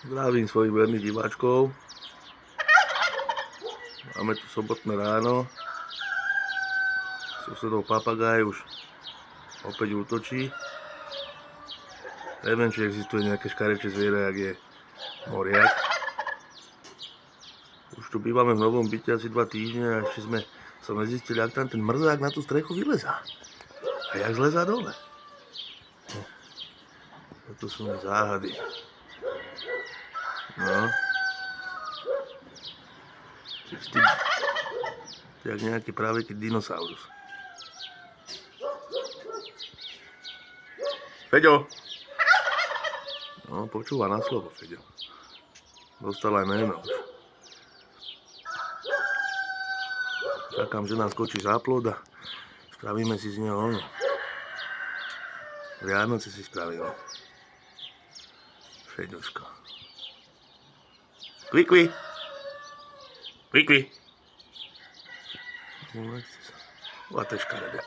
Zdravím svojich verných diváčkov. Máme tu sobotné ráno. Susedov papagaj už opäť útočí. Neviem, či existuje nejaké škarečie zviera, jak je moriak. Už tu bývame v novom byte asi 2 týždne a ešte sme nezistili, jak tam ten mrzák na tú strechu vylezá. A jak zlezá dole. To sú mi záhady. No. Jak nejaký práveký dinosaurus. Feďo! No, počúva na slovo, Feďo. Dostal aj meno už. Čakám, že nás skočí záplod a spravíme si z neho ono. Vianoce si spravíme. Feďuško. Kvikvi! Kvikvi! A to je škaredé.